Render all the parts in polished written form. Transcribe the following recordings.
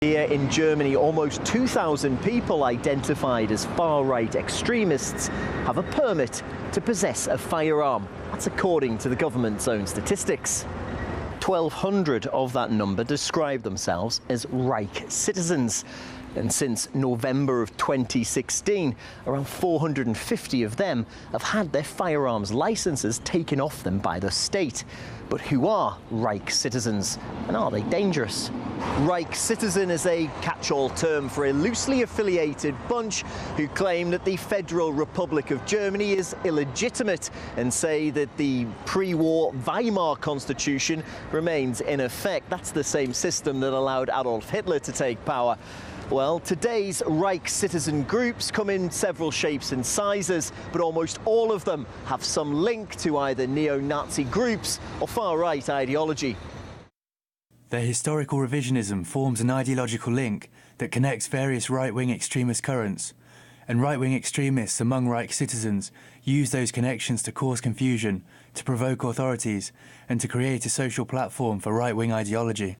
Here in Germany, almost 2,000 people identified as far-right extremists have a permit to possess a firearm. That's according to the government's own statistics. 1,200 of that number describe themselves as Reich citizens. And since November of 2016, around 450 of them have had their firearms licenses taken off them by the state. But who are Reich citizens, and are they dangerous? Reich citizen is a catch-all term for a loosely affiliated bunch who claim that the Federal Republic of Germany is illegitimate and say that the pre-war Weimar Constitution remains in effect. That's the same system that allowed Adolf Hitler to take power. Well, today's Reich citizen groups come in several shapes and sizes, but almost all of them have some link to either neo-Nazi groups or far-right ideology. Their historical revisionism forms an ideological link that connects various right-wing extremist currents, and right-wing extremists among Reich citizens use those connections to cause confusion, to provoke authorities, and to create a social platform for right-wing ideology.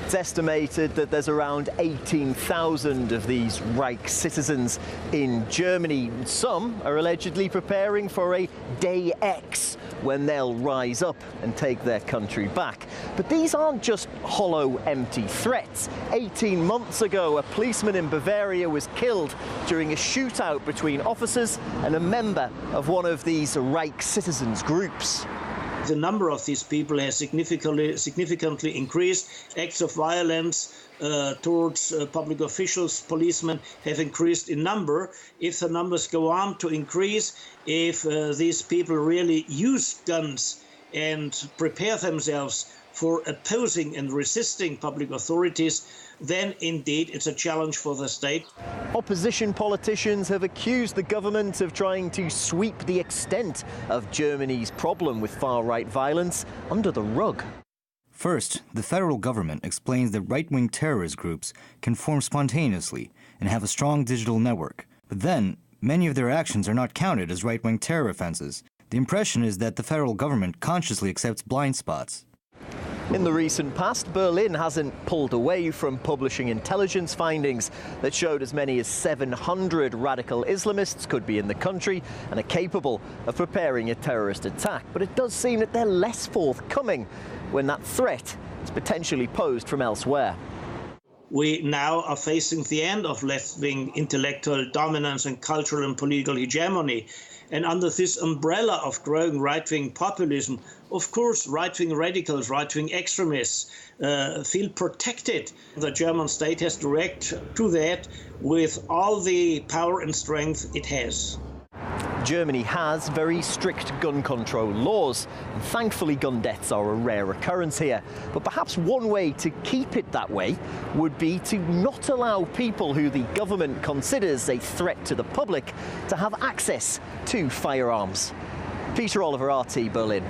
It's estimated that there's around 18,000 of these Reich citizens in Germany. Some are allegedly preparing for a Day X, when they'll rise up and take their country back. But these aren't just hollow, empty threats. 18 months ago, a policeman in Bavaria was killed during a shootout between officers and a member of one of these Reich citizens groups. The number of these people has significantly increased. Acts of violence towards public officials, policemen, have increased in number. If the numbers go on to increase, if these people really use guns and prepare themselves for opposing and resisting public authorities, then indeed it's a challenge for the state. Opposition politicians have accused the government of trying to sweep the extent of Germany's problem with far-right violence under the rug. First, the federal government explains that right-wing terrorist groups can form spontaneously and have a strong digital network. But then, many of their actions are not counted as right-wing terror offenses. The impression is that the federal government consciously accepts blind spots. In the recent past, Berlin hasn't pulled away from publishing intelligence findings that showed as many as 700 radical Islamists could be in the country and are capable of preparing a terrorist attack. But it does seem that they're less forthcoming when that threat is potentially posed from elsewhere. We now are facing the end of left-wing intellectual dominance and cultural and political hegemony. And under this umbrella of growing right-wing populism, of course, right-wing radicals, right-wing extremists feel protected. The German state has to react to that with all the power and strength it has. Germany has very strict gun control laws, and thankfully gun deaths are a rare occurrence here. But perhaps one way to keep it that way would be to not allow people who the government considers a threat to the public to have access to firearms. Peter Oliver, RT, Berlin.